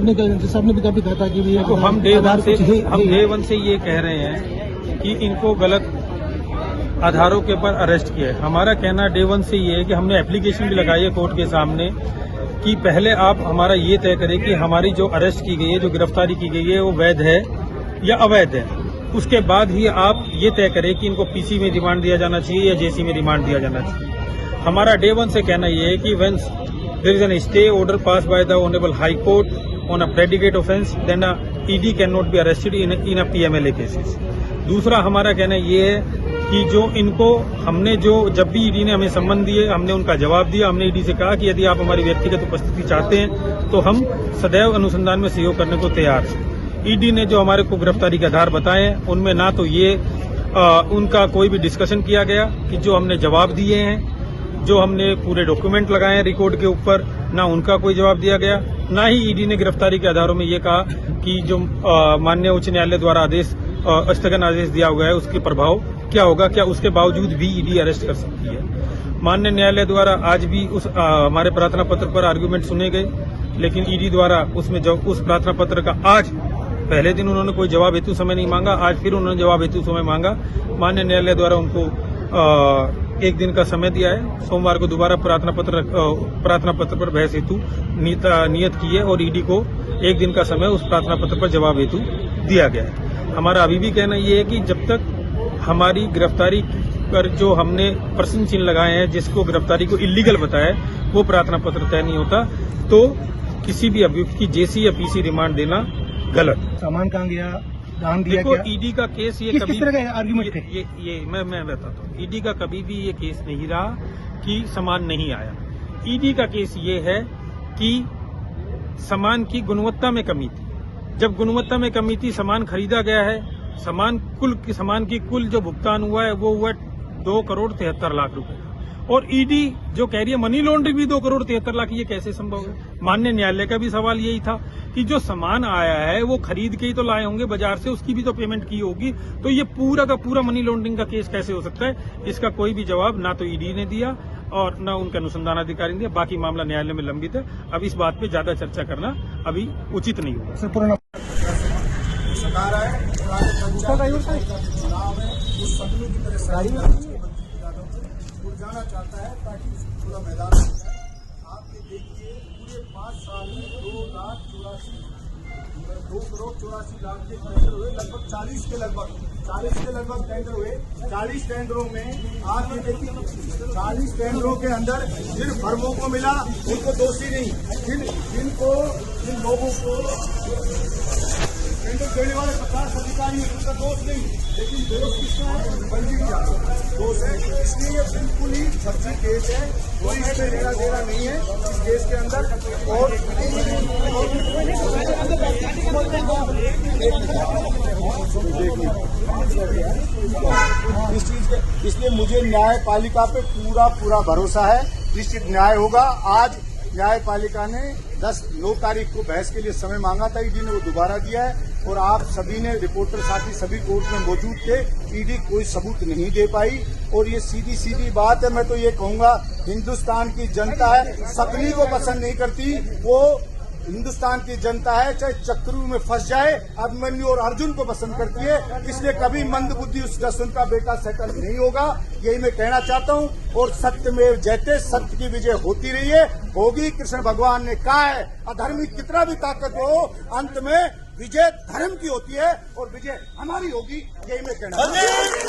आपने भी काफी कहा था कि देखो हम डे वन से ये कह रहे हैं कि इनको गलत आधारों के ऊपर अरेस्ट किया है। हमारा कहना डे वन से ये है कि हमने एप्लीकेशन भी लगाई है कोर्ट के सामने कि पहले आप हमारा ये तय करें कि हमारी जो अरेस्ट की गई है, जो गिरफ्तारी की गई है, वो वैध है या अवैध है। उसके बाद ही आप ये तय करें कि इनको पीसी में रिमांड दिया जाना चाहिए या जेसी में रिमांड दिया जाना चाहिए। हमारा डे वन से कहना ये है कि when there is an stay order passed by the honourable high court on a predicate offence then ED can not be arrested in a PMLA cases. दूसरा हमारा कहना ये है कि जो इनको हमने जब भी ईडी ने हमें सम्मन दिए, हमने उनका जवाब दिया। हमने ईडी से कहा कि यदि आप हमारी व्यक्तिगत उपस्थिति चाहते हैं तो हम सदैव अनुसंधान में सहयोग करने को तैयार हैं। ईडी ने जो हमारे को गिरफ्तारी के आधार बताए हैं उनमें ना तो ये उनका कोई भी डिस्कशन किया गया कि जो हमने जवाब दिए हैं, जो हमने पूरे डॉक्यूमेंट लगाए हैं रिकॉर्ड के ऊपर, ना उनका कोई जवाब दिया गया। ना ही ईडी ने गिरफ्तारी के आधारों में ये कहा कि जो माननीय उच्च न्यायालय द्वारा आदेश स्थगन आदेश दिया हुआ है उसके प्रभाव क्या होगा, क्या उसके बावजूद भी ईडी अरेस्ट कर सकती है। माननीय न्यायालय द्वारा आज भी हमारे प्रार्थना पत्र पर आर्गुमेंट सुने गए, लेकिन ईडी द्वारा उसमें उस प्रार्थना पत्र का आज पहले दिन उन्होंने कोई जवाब हेतु समय नहीं मांगा, आज फिर उन्होंने जवाब हेतु समय मांगा। माननीय न्यायालय द्वारा उनको 1 दिन का समय दिया है। सोमवार को दोबारा प्रार्थना पत्र पर बहस हेतु नियत की है और ईडी को 1 दिन का समय उस प्रार्थना पत्र पर जवाब हेतु दिया गया है। हमारा अभी भी कहना ये है कि जब तक हमारी गिरफ्तारी पर जो हमने प्रश्न चिन्ह लगाए हैं, जिसको गिरफ्तारी को इल्लीगल बताया है, वो प्रार्थना पत्र तय नहीं होता तो किसी भी अभियुक्त की जेसी या पीसी रिमांड देना गलत। सामान कहाँ गया, दान दिया देखो क्या? ईडी का केस ये किस तरह का आर्गुमेंट थे? ये मैं बताता हूँ। ईडी का कभी भी ये केस नहीं रहा कि सामान नहीं आया। ईडी का केस ये है कि सामान की गुणवत्ता में कमी थी। जब गुणवत्ता में कमी थी, सामान खरीदा गया है, सामान की कुल जो भुगतान हुआ है वो हुआ 2,73,00,000 रुपए। और ईडी जो कह रही है मनी लॉन्ड्रिंग भी 2,73,00,000, ये कैसे संभव है? माननीय न्यायालय का भी सवाल यही था कि जो सामान आया है वो खरीद के ही तो लाए होंगे बाजार से, उसकी भी तो पेमेंट की होगी, तो ये पूरा का पूरा मनी लॉन्ड्रिंग का केस कैसे हो सकता है? इसका कोई भी जवाब ना तो ईडी ने दिया और न उनके अनुसंधान अधिकारी ने दिया। बाकी मामला न्यायालय में लंबित है। अब इस बात पे ज्यादा चर्चा करना अभी उचित नहीं होगा। जाना चाहता है ताकि पूरा मैदान हो जाए। आप ये देखिए पूरे 5 साल में 2 करोड़ 84 लाख के टेंडर हुए, लगभग 40 के लगभग टेंडर हुए। 40 टेंडरों में आप ये देखिए 40 टेंडरों के अंदर जिन फर्मों को मिला उनको दोषी नहीं, जिन लोगों को टेंडर देने वाले 50 अधिकारी उनका दोष नहीं, लेकिन दोष किसका है? बंदी का दोष है। इसलिए ये बिल्कुल ही फर्जी केस है, कोई इसमें लेना देना नहीं है इस केस के अंदर। और इस चीज के इसलिए मुझे न्यायपालिका पे पूरा भरोसा है, निश्चित न्याय होगा। आज न्यायपालिका ने 9 तारीख को बहस के लिए समय मांगा था, ईडी ने वो दोबारा दिया है और आप सभी ने रिपोर्टर साथी सभी कोर्ट में मौजूद थे। ईडी कोई सबूत नहीं दे पाई और ये सीधी बात है। मैं तो ये कहूंगा हिंदुस्तान की जनता है, सकली को पसंद नहीं करती, वो हिंदुस्तान की जनता है चाहे चक्रु में फंस जाए, अभिमन्यु और अर्जुन को पसंद करती है। इसलिए कभी मंदबुद्धि उस जसवंत का बेटा सेटल नहीं होगा, यही मैं कहना चाहता हूं। और सत्यमेव जयते, सत्य की विजय होती रही है, होगी। कृष्ण भगवान ने कहा है अधर्मी कितना भी ताकत हो, अंत में विजय धर्म की होती है और विजय हमारी होगी, यही मैं कहना चाहता हूं।